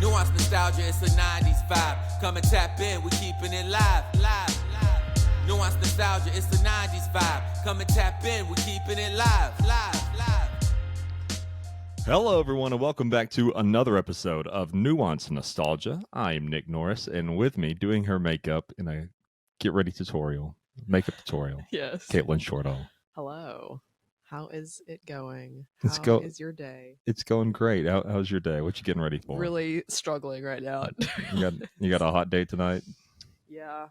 Nuanced nostalgia, it's a 90s vibe. Come and tap in, we keeping it live. Nuanced nostalgia, it's the 90s vibe. Come and tap in, we keeping it live. Hello, everyone, and welcome back to another episode of Nuanced Nostalgia. I am Nick Norris, and with me, doing her makeup in a get-ready makeup tutorial, Yes. Caitlin Shortall. Hello. How is it going? It's How is your day? It's going great. How's your day? What you getting ready for? Really struggling right now. You got a hot day tonight? Yeah.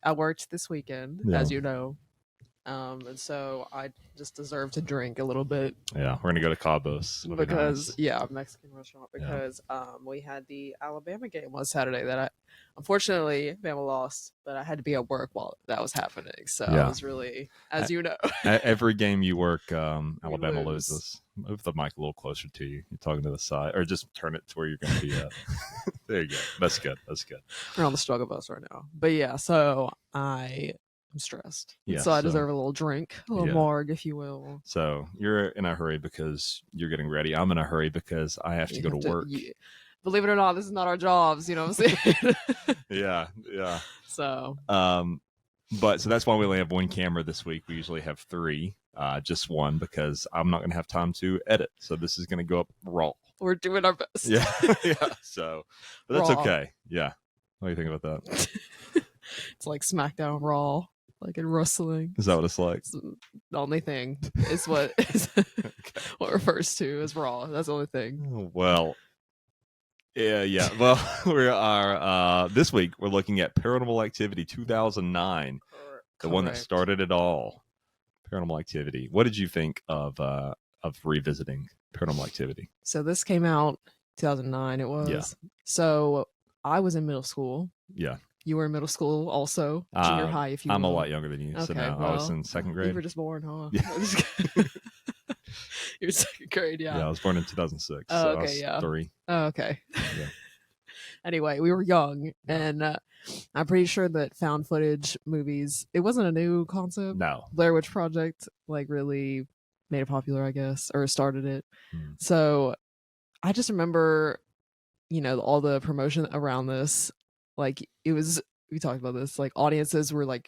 I worked this weekend, as you know. And so I just deserve to drink a little bit. Yeah, we're gonna go to Cabos because a Mexican restaurant because we had the Alabama game on Saturday that unfortunately Bama lost, but I had to be at work while that was happening. So I was really, as you know, every game you work, Alabama loses. Move the mic a little closer to you. You're talking to the side, or just turn it to where you're going to be at. There you go. That's good. We're on the struggle bus right now, but yeah. So I'm stressed. Yeah, so I deserve a little drink, a little marg, if you will. So you're in a hurry because you're getting ready. I'm in a hurry because I have to go to work. Believe it or not, this is not our jobs. You know what I'm saying? Yeah. So, but that's why we only have one camera this week. We usually have three, just one because I'm not going to have time to edit. So this is going to go up raw. We're doing our best. Yeah. So, but that's okay. Yeah. What do you think about that? It's like SmackDown Raw. Like in wrestling. Is that what it's like? It's the only thing is what what refers to as Raw. That's the only thing. Well, yeah. Well, we are this week we're looking at Paranormal Activity 2009, the one that started it all. Paranormal Activity. What did you think of revisiting Paranormal Activity? So this came out 2009. It was. Yeah. So I was in middle school. Yeah. You were in middle school also, junior high, if you will. I'm a lot younger than you, so now I was in second grade. You were just born, huh? Yeah. You were second grade, yeah. Yeah, I was born in 2006, so I was 3. Oh, okay. Yeah. Anyway, we were young, and I'm pretty sure that found footage movies, it wasn't a new concept. No. Blair Witch Project, really made it popular, I guess, or started it. So I just remember, all the promotion around this. We talked about this, audiences were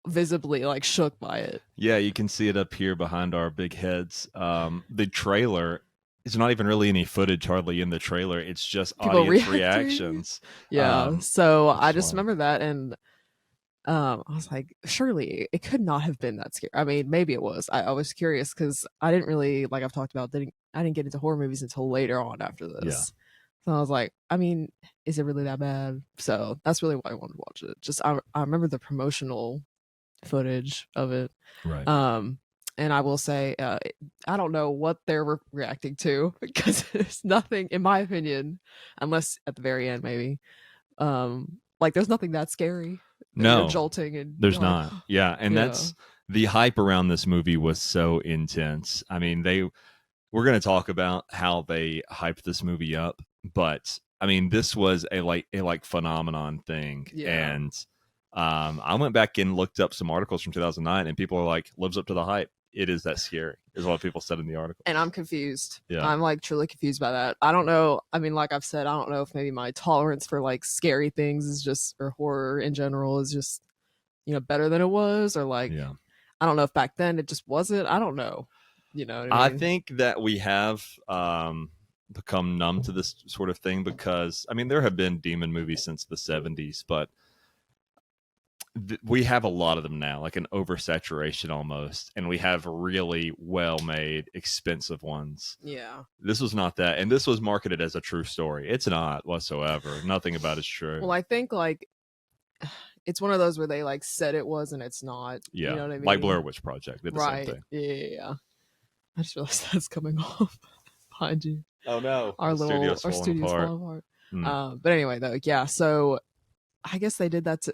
visibly shook by it. Yeah, you can see it up here behind our big heads. The trailer is not even really any footage hardly in the trailer. It's just people audience reactions. Yeah. So I just remember that, and I was like, surely it could not have been that scary. I mean, maybe it was. I was curious because I didn't really, I've talked about, I didn't get into horror movies until later on after this. Yeah. So I was like, I mean, is it really that bad? So that's really why I wanted to watch it. Just I remember the promotional footage of it. Right. And I will say, I don't know what they're reacting to because there's nothing, in my opinion, unless at the very end maybe, there's nothing that scary. No, jolting and there's not. Yeah, and that's the hype around this movie was so intense. I mean, we're going to talk about how they hyped this movie up. But I mean, this was a phenomenon thing, and I went back and looked up some articles from 2009, and people are like, lives up to the hype. It is that scary, is what people said in the article. And I'm confused. Yeah, I'm truly confused by that. I don't know. I mean, like I've said, I don't know if maybe my tolerance for scary things is just, or horror in general is just, better than it was, or I don't know if back then it just wasn't. I don't know. You know what I mean? I think that we have become numb to this sort of thing because I mean there have been demon movies since the 70s, but we have a lot of them now, an oversaturation almost, and we have really well-made, expensive ones. Yeah, this was not that, and this was marketed as a true story. It's not whatsoever. Nothing about it's true. Well, I think it's one of those where they said it was and it's not. Yeah, you know what I mean? Like Blair Witch Project did the same thing. Yeah. I just realized that's coming off behind you. Oh no! Our studio's falling apart. But anyway, though, yeah. So I guess they did that.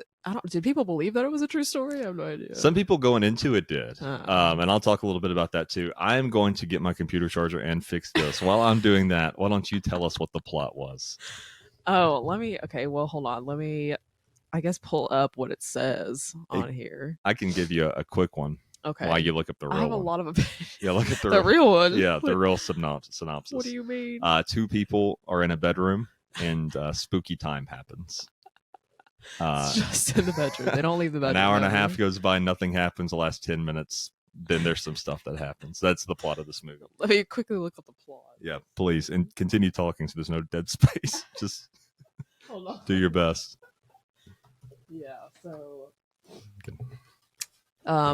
Did people believe that it was a true story? I have no idea. Some people going into it did, and I'll talk a little bit about that too. I am going to get my computer charger and fix this. While I'm doing that, why don't you tell us what the plot was? Oh, okay. Well, hold on. Let me, I guess, pull up what it says on here. I can give you a quick one. Okay. While you look up the real one. I have a lot of opinions. Yeah, look at the real one. Yeah, the real synopsis. What do you mean? 2 people are in a bedroom and spooky time happens. It's just in the bedroom. They don't leave the bedroom. An hour and a half goes by, nothing happens. The last 10 minutes, then there's some stuff that happens. That's the plot of this movie. Let me quickly look up the plot. Yeah, please, and continue talking so there's no dead space. Just do your best. Yeah, so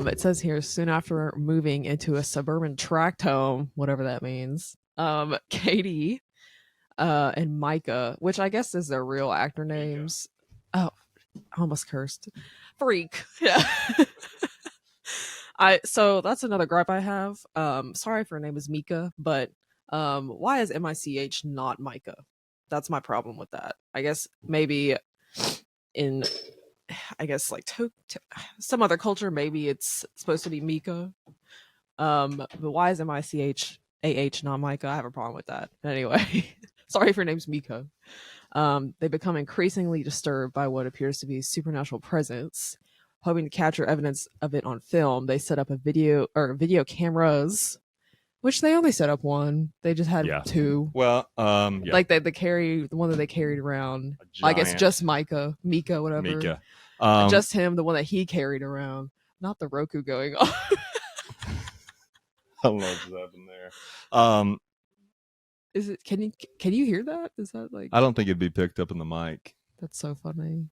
it says here, soon after moving into a suburban tract home, whatever that means, Katie and Micah, which I guess is their real actor names. Oh, I almost cursed. Freak. Yeah. So that's another gripe I have. Sorry if her name is Mika, but why is MICH not Micah? That's my problem with that. I guess maybe in like some other culture, maybe it's supposed to be Mika. But why is MICH not Micah? I have a problem with that. Anyway, sorry if your name's Mika. They become increasingly disturbed by what appears to be supernatural presence. Hoping to capture evidence of it on film, they set up video cameras, which they only set up one. They just had two. Well, like the one that they carried around. I guess just Mika, whatever. Mika. Just him, the one that he carried around, not the Roku going on. I don't know what's happened there. Is it? Can you hear that? Is that like? I don't think it'd be picked up in the mic. That's so funny.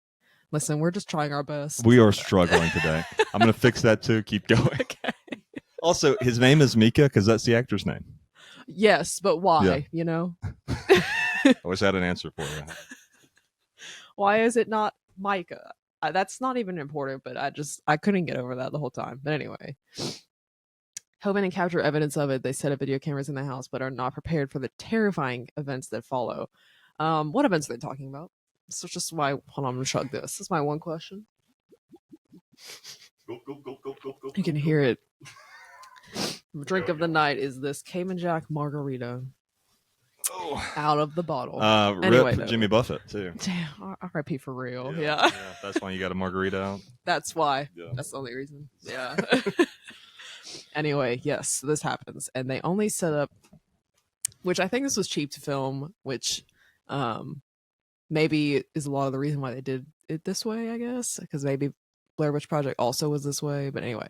Listen, we're just trying our best. We are struggling today. I'm going to fix that too. Keep going. Okay. Also, his name is Mika because that's the actor's name. Yes, but why? Yeah. I wish I had an answer for you. Why is it not Micah? That's not even important, but I couldn't get over that the whole time. But anyway, hoping to capture evidence of it, they set up video cameras in the house, but are not prepared for the terrifying events that follow. What events are they talking about? So just hold on, I'm gonna chug this. This is my one question. Go. You can hear it. Drink of the night is this Cayman Jack margarita. Oh. Out of the bottle. Anyway, rip Jimmy Buffett too. Damn, R.I.P. for real. Yeah. That's why you got a margarita out. That's why. Yeah. That's the only reason. Yeah. Anyway, yes, this happens, and they only set up, which I think this was cheap to film, which maybe is a lot of the reason why they did it this way, I guess, because maybe Blair Witch Project also was this way. But anyway,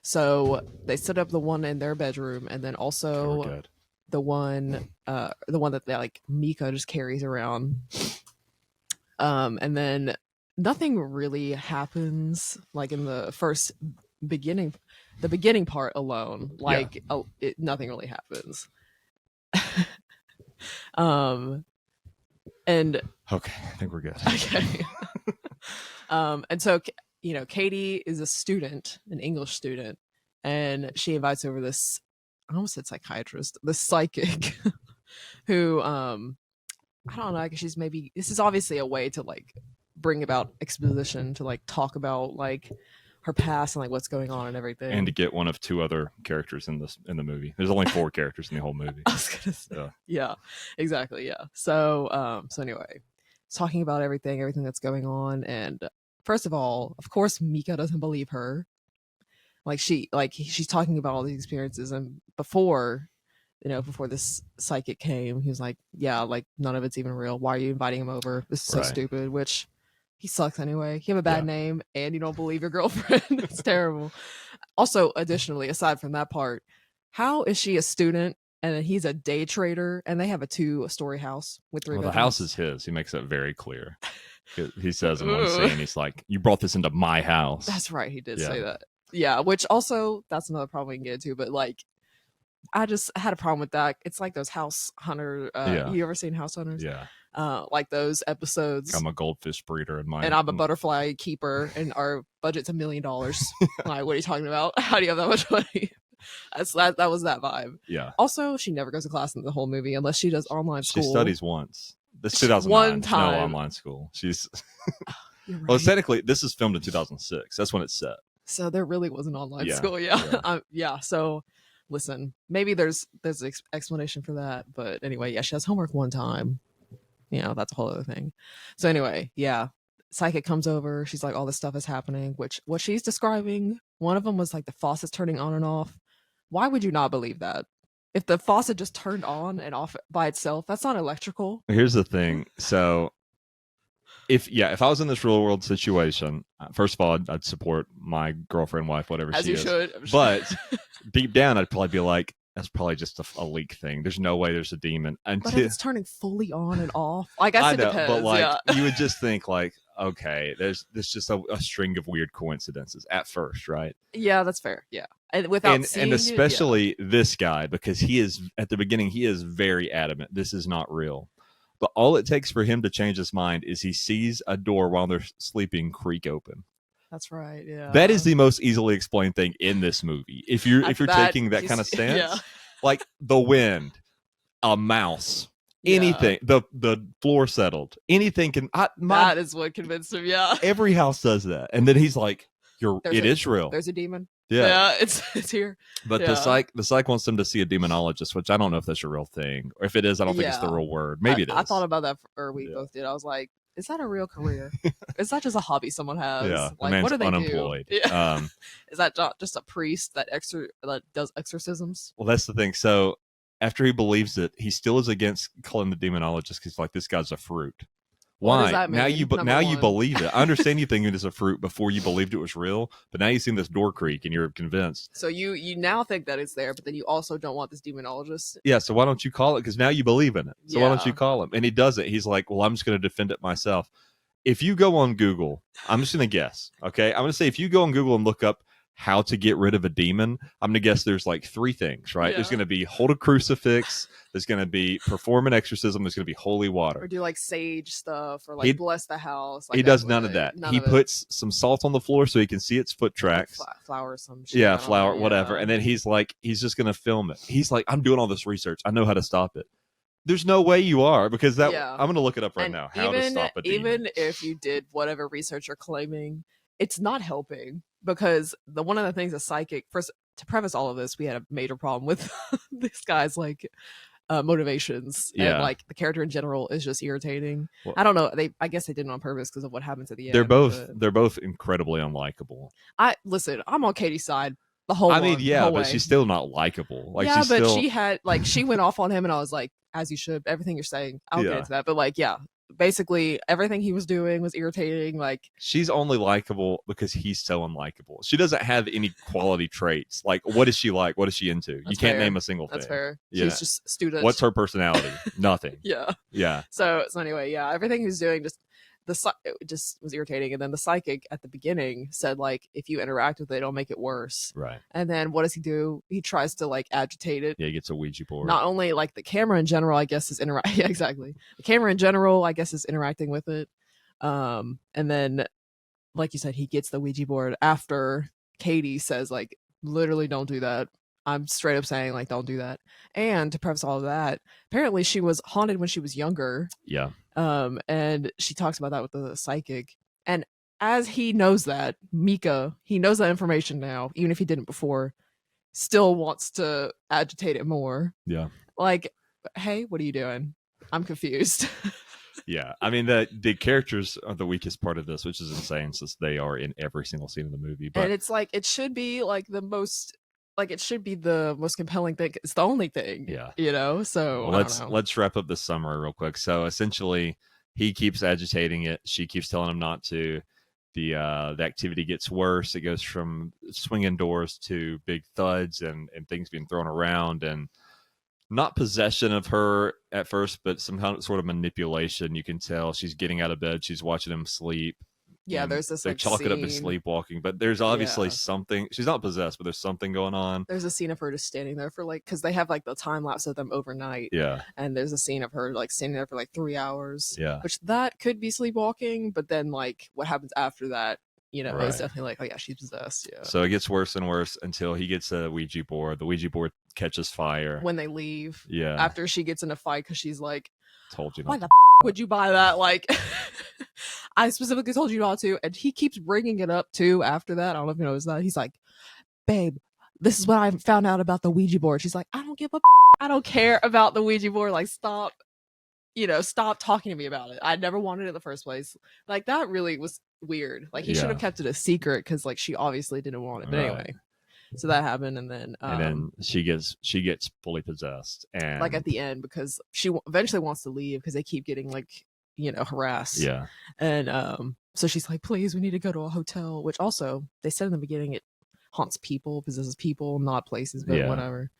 so they set up the one in their bedroom, and then also the one that they, like, Mika just carries around. And then nothing really happens, like in the beginning part alone. Like nothing really happens. And okay, I think we're good. Okay. And so, Katie is a student, an English student, and she invites over this, I almost said psychiatrist, this psychic who, I don't know, I guess this is obviously a way to, like, bring about exposition, to, like, talk about, like, her past and, like, what's going on and everything, and to get one of two other characters in the movie. There's only 4 characters in the whole movie. I was gonna say, yeah, exactly, yeah. So anyway, talking about everything that's going on, and first of all, of course, Mika doesn't believe her. She's talking about all these experiences, and before this psychic came, he was like, yeah, like, none of it's even real. Why are you inviting him over? This is so stupid. Which, he sucks anyway. You have a bad name and you don't believe your girlfriend. It's terrible. Also, additionally, aside from that part, how is she a student and then he's a day trader and they have a 2-story house with 3 bedrooms? The house is his. He makes that very clear. He says in one scene, he's like, you brought this into my house. That's right. He did say that. Yeah, which also, that's another problem we can get into, but, like, I just had a problem with that. It's like those House Hunter. You ever seen House Hunters? Yeah. Like those episodes. I'm a goldfish breeder in mine, and I'm a butterfly keeper, and our budget's $1 million. Like, what are you talking about? How do you have that much money? That was that vibe. Yeah. Also, she never goes to class in the whole movie unless she does online school. She studies once. This 2009. One time. No online school. She's. Right. Well, technically, this is filmed in 2006. That's when it's set. So there really was an online school. Yeah. So. Listen, maybe there's an explanation for that, but anyway, she has homework one time. That's a whole other thing. So anyway, psychic comes over. She's like, all this stuff is happening, which what she's describing, one of them was like the faucets turning on and off. Why would you not believe that? if the faucet just turned on and off by itself, that's not electrical. Here's the thing. So if I was in this real world situation, first of all, I'd support my girlfriend, wife, whatever As she you is. should. But deep down, I'd probably be like, that's probably just a leak thing. There's no way there's a demon. But if it's turning fully on and off, I guess it depends. But like, yeah. you would just think like, okay, there's just a string of weird coincidences at first, right? Yeah, that's fair. Yeah, and without seeing and especially it, this guy, because he is at the beginning, he is very adamant this is not real. But all it takes for him to change his mind is he sees a door while they're sleeping creak open. That's right. Yeah, that is the most easily explained thing in this movie. If you're taking that kind of stance, yeah. like the wind, a mouse, anything, the floor settled, anything can. That is what convinced him. Yeah, every house does that, and then he's like, "It is real. There's a demon. Yeah, it's here." But the psych wants them to see a demonologist, which I don't know if that's a real thing, or if it is, I don't think it's the real word. Maybe it is. I thought about that, or we both did. I was like, is that a real career? Is that just a hobby someone has? Yeah, like, what do they unemployed. do? Yeah. Is that just a priest that does exorcisms? Well, that's the thing. So after he believes it, he still is against calling the demonologist because like, this guy's a fruit. Why? What does that mean? Now you believe it. I understand you think it is a fruit before you believed it was real, but now you've seen this door creak and you're convinced. So you now think that it's there, but then you also don't want this demonologist. Yeah, so why don't you call it? Because now you believe in it. So why don't you call him? And he does it. He's like, well, I'm just going to defend it myself. If you go on Google, I'm just going to guess, okay? I'm going to say if you go on Google and look up how to get rid of a demon, I'm going to guess there's like 3 things, right? Yeah. There's going to be hold a crucifix, there's going to be perform an exorcism, there's going to be holy water. Or do like sage stuff, or like bless the house. Like he does none of that. He puts some salt on the floor so he can see its foot tracks. Like flour, some shit. Yeah, flour, whatever. And then he's like, he's just going to film it. He's like, I'm doing all this research. I know how to stop it. There's no way you are, because I'm going to look it up right now. How to stop a demon. Even if you did whatever research you're claiming, it's not helping, because one of the things a psychic, first, to preface all of this, we had a major problem with this guy's like motivations, and like the character in general is just irritating. Well, I don't know, I guess they did it on purpose because of what happens at the end. They're both incredibly unlikable. I'm on Katie's side the whole but she's still not likable. Like, she went off on him, and I was like, as you should, everything you're saying, I'll get into that, but like, basically everything he was doing was irritating. Like, she's only likable because he's so unlikable. She doesn't have any quality traits. Like, what is she like? What is she into? You can't name a single thing. That's fair. She's just student. What's her personality? Nothing. Yeah. So anyway, everything he was doing it just was irritating. And then the psychic at the beginning said, like, if you interact with it, it'll make it worse. Right. And then what does he do? He tries to like agitate it. Yeah, he gets a Ouija board. Not only like the camera in general, I guess, is yeah, exactly. The camera in general, I guess, is interacting with it. And then, like you said, he gets the Ouija board after Katie says, like, literally don't do that. I'm straight up saying, like, don't do that. And to preface all of that, apparently she was haunted when she was younger. Yeah. And she talks about that with the psychic. And as he knows that, Mika, he knows that information now, even if he didn't before, still wants to agitate it more. Yeah. Like, hey, what are you doing? I'm confused. Yeah. I mean, the characters are the weakest part of this, which is insane since they are in every single scene of the movie. But and it's like, it should be like the most compelling thing. It's the only thing. Yeah. You know? So let's wrap up this summary real quick. So essentially, he keeps agitating it. She keeps telling him not to. The activity gets worse. It goes from swinging doors to big thuds and things being thrown around, and not possession of her at first, but some kind of sort of manipulation. You can tell she's getting out of bed. She's watching him sleep. Yeah, there's this they chalk it up to sleepwalking, but there's obviously something. She's not possessed, but there's something going on. There's a scene of her just standing there for like, because they have like the time lapse of them overnight. Yeah, and there's a scene of her like standing there for like 3 hours. Yeah, which that could be sleepwalking, but then like what happens after that, you know, is definitely like, oh yeah, she's possessed. Yeah. So it gets worse and worse until he gets a Ouija board. The Ouija board catches fire when they leave. Yeah, after she gets in a fight because she's like, told you. Why the would you buy that? Like, I specifically told you not to. And he keeps bringing it up too after that. I don't know if you noticed that. He's like, babe, this is what I found out about the Ouija board. She's like, I don't give a I don't care about the Ouija board. Like, stop talking to me about it. I never wanted it in the first place. Like, that really was weird. Like, he should have kept it a secret because like she obviously didn't want it. But anyway. So that happened, and then she gets fully possessed, and like at the end, because she eventually wants to leave because they keep getting like, harassed. Yeah. And so she's like, please, we need to go to a hotel, which also they said in the beginning it haunts people, possesses people, not places, but whatever.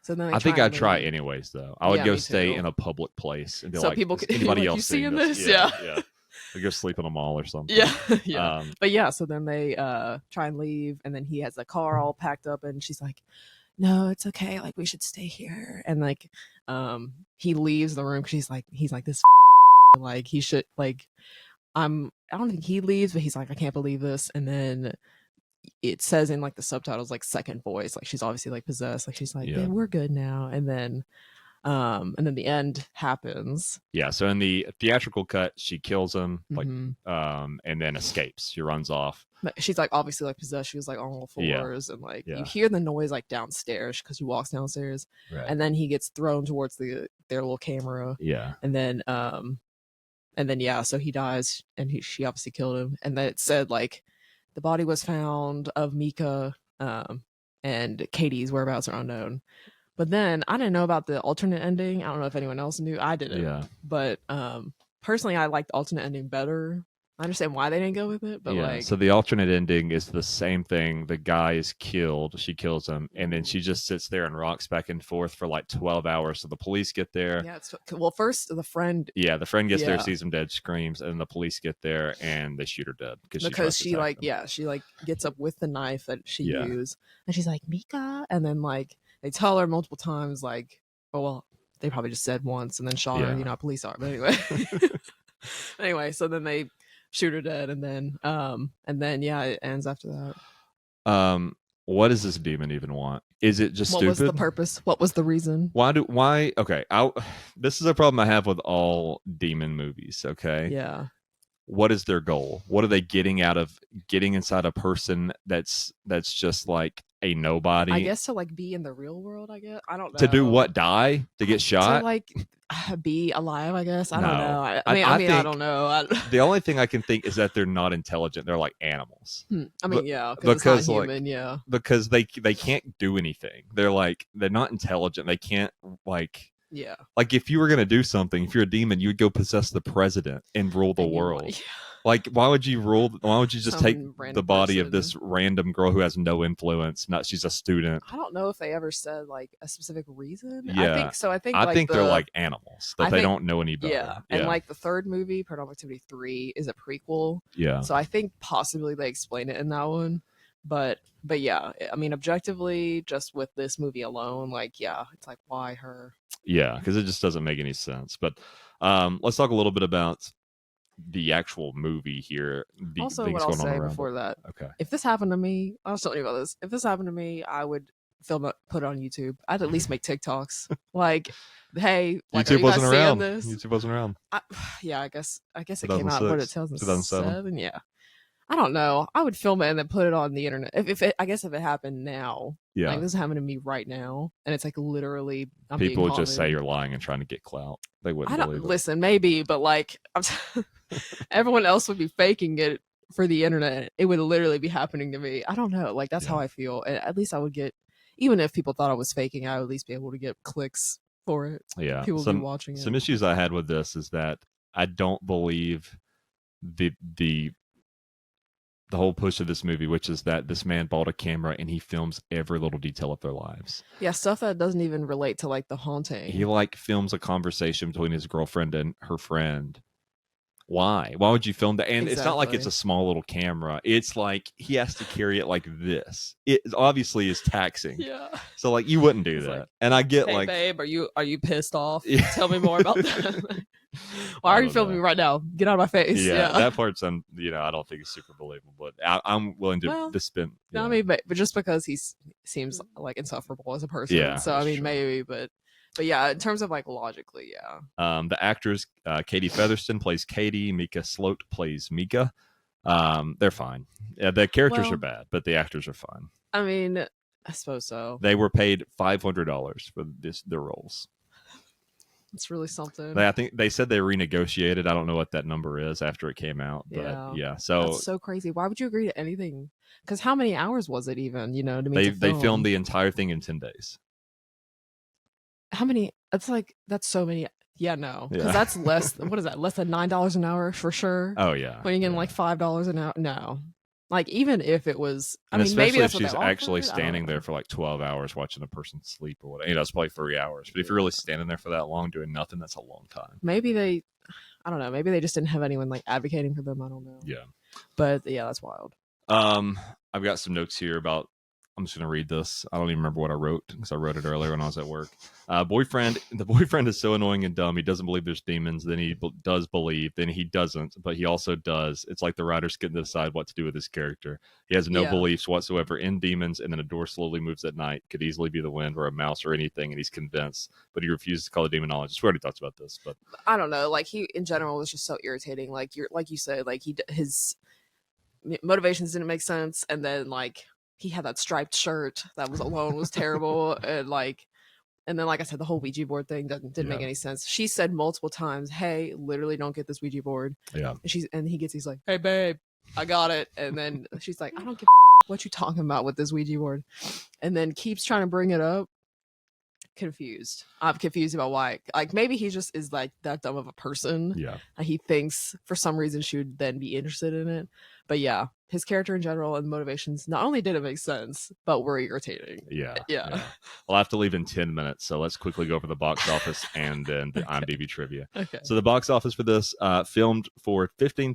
So then I think I'd try anyways, though. I would go stay in a public place and be so like, people is could, anybody like, else you seeing this? this? Yeah. I'd go sleep in a mall or something. Yeah. But yeah, so then they try and leave, and then he has the car all packed up, and she's like, no, it's okay, like we should stay here. And like he leaves the room because he's like this like he should like I don't think he leaves, but he's like, I can't believe this. And then it says in like the subtitles, like second voice, like she's obviously like possessed, like she's like, yeah, we're good now. And then the end happens. Yeah, so in the theatrical cut, she kills him, like, Mm-hmm. and then escapes. She runs off. But she's like obviously like possessed. She was like on all fours, and like you hear the noise like downstairs because she walks downstairs, and then he gets thrown towards their little camera. Yeah, and then so he dies, and she obviously killed him. And then it said like the body was found of Mika, and Katie's whereabouts are unknown. But then I didn't know about the alternate ending. I don't know if anyone else knew. I didn't. Yeah. But personally, I liked the alternate ending better. I understand why they didn't go with it, but like, so the alternate ending is the same thing. The guy is killed. She kills him, and then she just sits there and rocks back and forth for like 12 hours. So the police get there. Yeah. Well, first the friend. Yeah, the friend gets there, sees him dead, screams, and the police get there and they shoot her dead because she like she like gets up with the knife that she used, and she's like, Mika, and then like they tell her multiple times like, oh well, they probably just said once and then shot her. You know, police are, but anyway. So then they shoot her dead, and then it ends after that. What does this demon even want? Is it just stupid? What was the purpose? What was the reason? Why okay, this is a problem I have with all demon movies, okay? Yeah. What is their goal? What are they getting out of getting inside a person that's just like a nobody? I guess to like be in the real world, I guess. I don't know. To do what? Die? To get shot? To like be alive, I guess. I don't know. I don't know. The only thing I can think is that they're not intelligent. They're like animals. I mean, because it's not human, because they can't do anything. They're not intelligent. They can't like if you were gonna do something, if you're a demon, you would go possess the president and rule the world. Like, why would you just take the body of this random girl who has no influence? She's a student. I don't know if they ever said like a specific reason. Yeah. I think so. I think they're like animals that they don't know any better. Yeah. And like the third movie, Paranormal Activity 3, is a prequel. Yeah. So I think possibly they explain it in that one. But yeah, I mean, objectively, just with this movie alone, like, yeah, it's like, why her? Yeah, because it just doesn't make any sense. But let's talk a little bit about the actual movie here. Also, what I'll say before that, okay, if this happened to me, I was telling you about this. If this happened to me, I would film it, put it on YouTube. I'd at least make TikToks. Like, hey, like, YouTube wasn't around. This? YouTube wasn't around. Yeah, I guess it came out. What, 2007? Yeah. I don't know. I would film it and then put it on the internet. If it happened now, like this is happening to me right now, and it's like literally people would just say you're lying and trying to get clout. They wouldn't believe it. Listen, maybe, but like everyone else would be faking it for the internet. It would literally be happening to me. I don't know. Like that's how I feel. And at least I would get, even if people thought I was faking, I would at least be able to get clicks for it. Yeah, people would be watching it. Some issues I had with this is that I don't believe the whole push of this movie, which is that this man bought a camera and he films every little detail of their lives. Yeah, stuff that doesn't even relate to like the haunting. He like films a conversation between his girlfriend and her friend. Why would you film that? And It's not like it's a small little camera. It's like he has to carry it like this. It obviously is taxing. Yeah. So like you wouldn't do that. Like, and I get hey, babe, are you pissed off? Tell me more about that. Why are you filming me right now? Get out of my face. Yeah, that part's I don't think it's super believable, but I'm willing to spend. I mean, but just because he seems like insufferable as a person. Yeah. So I mean, maybe, but yeah, in terms of like logically, yeah. The actors, Katie Featherston plays Katie, Mika Sloat plays Mika. They're fine. Yeah, the characters are bad, but the actors are fine. I mean, I suppose so. They were paid $500 for their roles. It's really something. I think they said they renegotiated. I don't know what that number is after it came out, but yeah. So that's so crazy. Why would you agree to anything? Because how many hours was it even? You know, to they to film? filmed the entire thing in 10 days. How many? It's like that's so many. Yeah, no, because that's less. What is that? Less than $9 an hour for sure. Oh yeah, when you get like $5 an hour. No, like even if it was, I mean, especially maybe that's if she's what actually standing there for like 12 hours watching a person sleep or whatever. It's probably 3 hours. But if you're really standing there for that long doing nothing, that's a long time. Maybe they, I don't know. Maybe they just didn't have anyone like advocating for them. I don't know. Yeah, but yeah, that's wild. I've got some notes here about. I'm just going to read this. I don't even remember what I wrote because I wrote it earlier when I was at work. The boyfriend is so annoying and dumb. He doesn't believe there's demons. Then he does believe. Then he doesn't, but he also does. It's like the writers getting to decide what to do with his character. He has no beliefs whatsoever in demons, and then a door slowly moves at night. Could easily be the wind or a mouse or anything, and he's convinced, but he refuses to call a demonologist. We already talked about this, but I don't know. Like he, in general, was just so irritating. Like you said, like his motivations didn't make sense, and then like he had that striped shirt that was terrible, and then like I said, the whole Ouija board thing didn't make any sense. She said multiple times, "Hey, literally don't get this Ouija board." Yeah, and he's like, "Hey babe, I got it," and then she's like, "I don't give what you talking about with this Ouija board," and then keeps trying to bring it up. Confused. I'm confused about why. Like maybe he just is like that dumb of a person. Yeah, he thinks for some reason she would then be interested in it. But yeah, his character in general and motivations not only didn't make sense, but were irritating. Yeah. I'll have to leave in 10 minutes, so let's quickly go over the box office and then the IMDb trivia. Okay. So the box office for this filmed for $15,000,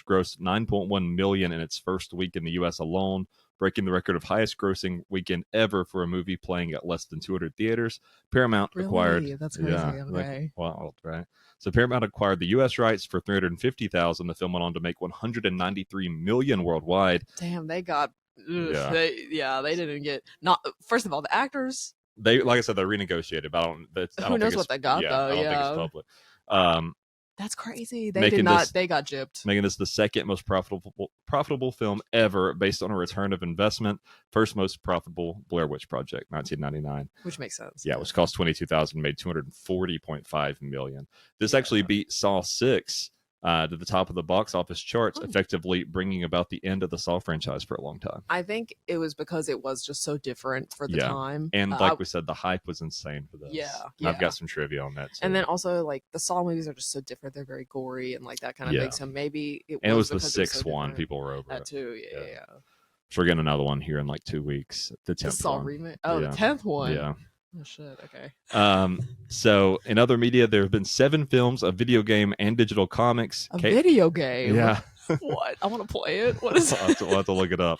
grossed $9.1 million in its first week in the U.S. alone, breaking the record of highest grossing weekend ever for a movie playing at less than 200 theaters. Paramount acquired. That's crazy. Okay. Wild, right? So Paramount acquired the U.S. rights for $350,000. The film went on to make $193 million worldwide. Damn, they got. They didn't get. Not first of all, the actors. They, like I said, they renegotiated. But who knows what they got though? I don't think it's public. That's crazy. They did not. They got gypped. Making this the second most profitable film ever, based on a return of investment. First most profitable, Blair Witch Project, 1999, which makes sense. Yeah, which cost $22,000, made $240.5 million. This actually beat Saw 6 to the top of the box office charts, effectively bringing about the end of the Saw franchise for a long time. I think it was because it was just so different for the time. And like we said, the hype was insane for this. Yeah. I've got some trivia on that too. And then also like the Saw movies are just so different. They're very gory and like that kind of thing. So maybe it was the sixth one. People were over that too. Yeah. So we're getting another one here in like 2 weeks. The 10th Saw remake. Oh, the 10th one. Yeah. Oh shit. Okay. So in other media, there have been 7 films, a video game, and digital comics. Video game. Yeah. What? I want to play it. What is it? We'll have to look it up.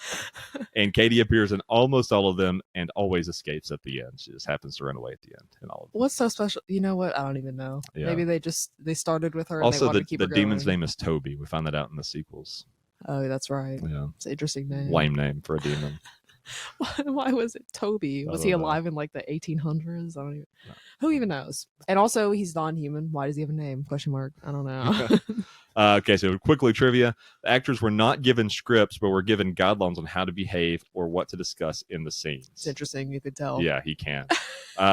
And Katie appears in almost all of them and always escapes at the end. She just happens to run away at the end in all of them. What's so special? You know what? I don't even know. Yeah. Maybe they started with her. Also, and they to keep the her demon's going. name is Toby. We found that out in the sequels. Oh, that's right. Yeah. It's an interesting name. Lame name for a demon. Why was it Toby? Was he alive in like the 1800s? I don't even. Who even knows? And also, he's non-human. Why does he have a name? Question mark. I don't know. Okay, so quickly trivia: the actors were not given scripts, but were given guidelines on how to behave or what to discuss in the scenes. It's interesting. You could tell. Yeah, he can.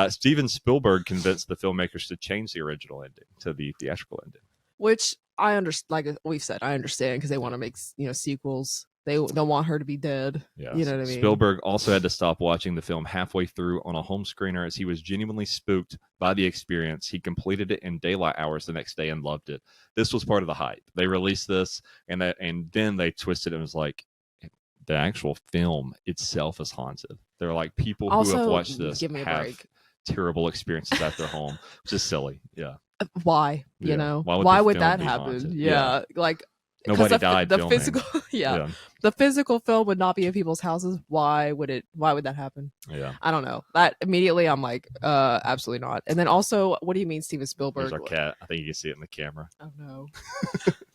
Steven Spielberg convinced the filmmakers to change the original ending to the theatrical ending, which I understand. Like we've said, I understand because they want to make sequels. They don't want her to be dead. Yeah, you know what I mean? Spielberg also had to stop watching the film halfway through on a home screener as he was genuinely spooked by the experience. He completed it in daylight hours the next day and loved it. This was part of the hype. They released this and then they twisted it and was like, the actual film itself is haunted. They're like, people who have watched this have terrible experiences at their home, which is silly. Yeah. Why? You know? Why would that happen? Yeah. Like, nobody died. The physical, the physical film would not be in people's houses. Why would that happen? Yeah, I don't know. That immediately, I'm like, absolutely not. And then also, what do you mean, Steven Spielberg? There's our cat. I think you can see it in the camera. Oh no!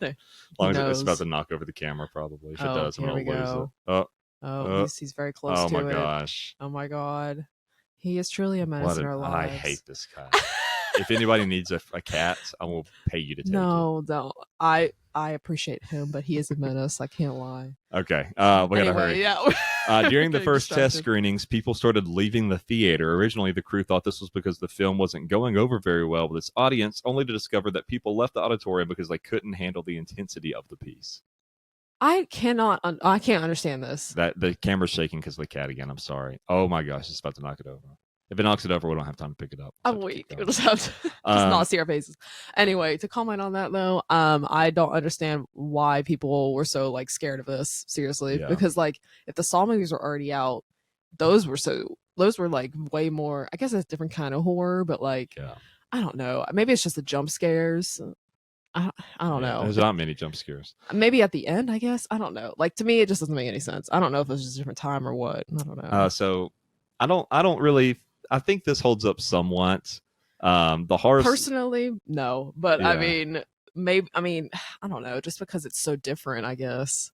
As long as it's about to knock over the camera, probably. If it does, I'm gonna lose it. He's very close to it. Oh my gosh! Oh my god! He is truly a menace in our lives. I hate this guy. if anybody needs a cat, I will pay you to take it. No, don't. I appreciate him, but he is a menace. I can't lie. Okay, we gotta hurry. Yeah. During the first test distracted. screenings, people started leaving the theater. Originally, the crew thought this was because the film wasn't going over very well with its audience, only to discover that people left the auditorium because they couldn't handle the intensity of the piece. I can't understand this. That the camera's shaking because of the cat again. I'm sorry. Oh my gosh, it's about to knock it over. If it knocks it over, we don't have time to pick it up. I'm weak. We'll just have to just not see our faces. Anyway, to comment on that though, I don't understand why people were so like scared of this. Seriously, because like if the Saw movies were already out, those were like way more. I guess it's a different kind of horror, but like I don't know. Maybe it's just the jump scares. I don't know. There's not many jump scares. Maybe at the end, I guess. I don't know. Like to me, it just doesn't make any sense. I don't know if it's just a different time or what. I don't know. So I don't really. I think this holds up somewhat. The horror personally, no, but I mean, maybe. I mean, I don't know. Just because it's so different, I guess.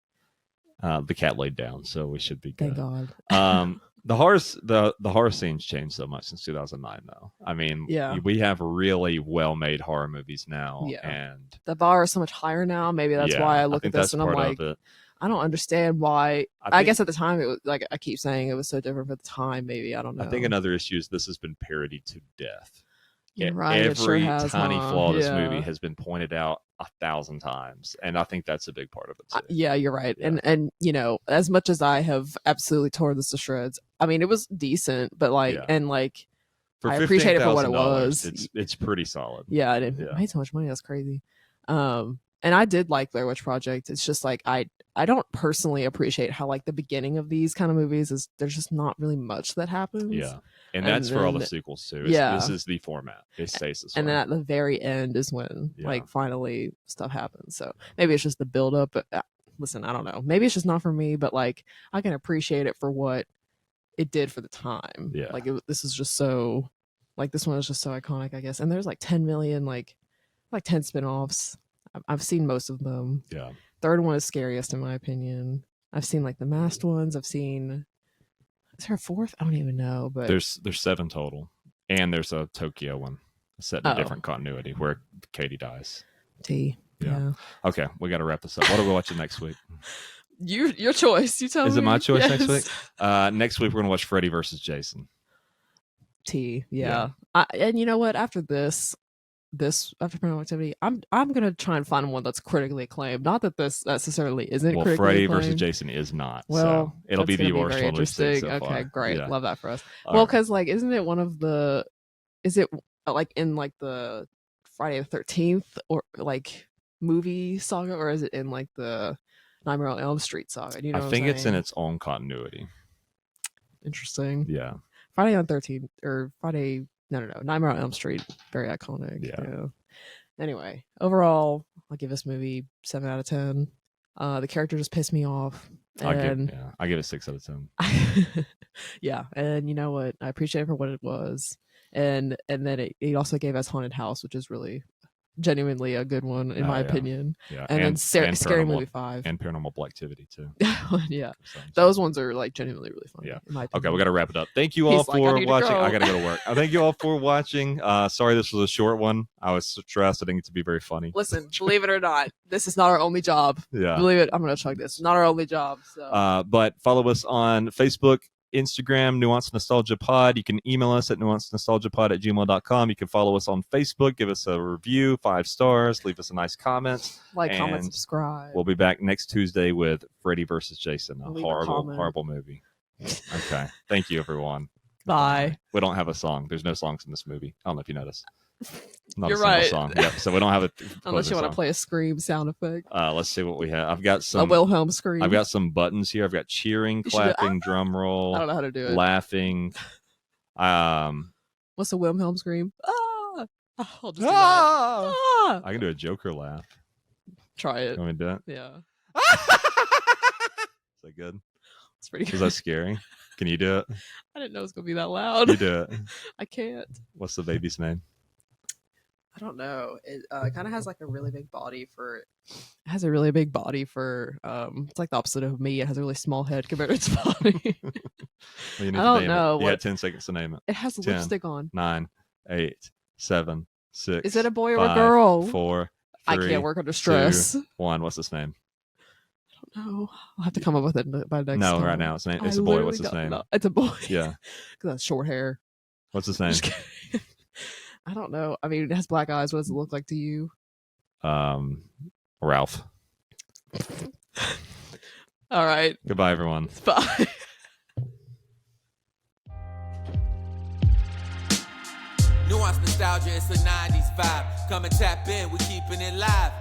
The cat laid down, so we should be good. Thank God. The horror scenes changed so much since 2009, though. I mean, we have really well-made horror movies now, and the bar is so much higher now. Maybe that's why I look at this and I'm like, I don't understand why. I guess at the time it was like I keep saying it was so different for the time. Maybe I don't know. I think another issue is this has been parodied to death. You're right. Every sure has, tiny flaw of this movie has been pointed out 1,000 times, and I think that's a big part of it too. Yeah, you're right. And you know, as much as I have absolutely torn this to shreds, I mean, it was decent, but like, and like, I appreciate it for what it was. It's pretty solid. Yeah, and it made so much money. That's crazy. And I did like Blair Witch Project. It's just like I don't personally appreciate how like the beginning of these kind of movies is there's just not really much that happens. Yeah. And that's for all the sequels too. This is the format. It stays this way. And then at the very end is when like finally stuff happens. So maybe it's just the build up. But listen, I don't know. Maybe it's just not for me, but like I can appreciate it for what it did for the time. Yeah. Like this is just so like this one is just so iconic, I guess. And there's like 10 million, like 10 spinoffs. I've seen most of them. Yeah. Third one is scariest in my opinion. I've seen like the masked ones. I've seen. Is there a fourth? I don't even know. But there's 7 total, and there's a Tokyo one set in a different continuity where Katie dies. Yeah. Okay, we got to wrap this up. What are we watching next week? Your choice. You tell me. Is it my choice next week? Next week we're gonna watch Freddy versus Jason. Yeah. And you know what? After this after Paranormal Activity, I'm gonna try and find one that's critically acclaimed. Not that this necessarily isn't. Well, Freddy acclaimed. versus Jason is not. Well, so it'll be the worst one we've seen so far. Okay, great, love that for us. All well, because like, isn't it one of the? Is it like in like the Friday the 13th or like movie saga, or is it in like the Nightmare on Elm Street saga? Do you know? I think it's in its own continuity. Interesting. Yeah. Friday on 13th or Friday. No. Nightmare on Elm Street, very iconic. Yeah. Anyway, overall, I'll give this movie 7 out of 10. The character just pissed me off. I give it 6 out of 10. Yeah, and you know what? I appreciate it for what it was, and then it also gave us Haunted House, which is really genuinely a good one in my opinion. Yeah, and then Scary Movie 5 and Paranormal Activity too. Yeah, those ones are like genuinely really funny. Yeah. In my okay, we got to wrap it up. Thank you all for watching. I got to go to work. Thank you all for watching. Sorry this was a short one. I was stressed. I didn't get to be very funny. Listen, believe it or not, this is not our only job. Yeah, believe it. I'm gonna chug this. It's not our only job. So. But follow us on Facebook, Instagram, Nuanced Nostalgia Pod. You can email us at nuancednostalgiapod@gmail.com. You can follow us on Facebook. Give us a review, 5 stars. Leave us a nice comment. Comment, subscribe. We'll be back next Tuesday with Freddy versus Jason, a horrible movie. Okay. Thank you, everyone. Bye. We don't have a song. There's no songs in this movie. I don't know if you noticed. Not You're a single right. song. Yep. So we don't have a unless you want to play a scream sound effect. Let's see what we have. I've got some a Wilhelm scream. I've got some buttons here. I've got cheering, clapping, drum roll. I don't know how to do it. Laughing. What's a Wilhelm scream? Ah! I'll just do that. Ah! I can do a Joker laugh. Try it. You want me to do it? Yeah. Is that good? It's pretty good. Is that scary? Can you do it? I didn't know it was gonna be that loud. You do it. I can't. What's the baby's name? I don't know. It kind of has like a really big body for. It has a really big body for. It's like the opposite of me. It has a really small head compared to its body. Well, I don't know. You got 10 seconds to name it. It has 10, lipstick on. 9, 8, 7, 6. Is it a boy or 5, a girl? 4, I 3, can't work under stress. 2, 1. What's his name? No, I'll have to come up with it by next time. No, right now it's a boy. What's his name? It's a boy. Yeah. Because that's short hair. What's his name? I don't know. I mean, it has black eyes. What does it look like to you? Ralph. All right. Goodbye, everyone. Bye. Nuanced nostalgia, it's a 90s vibe. Come and tap in, we keeping it live.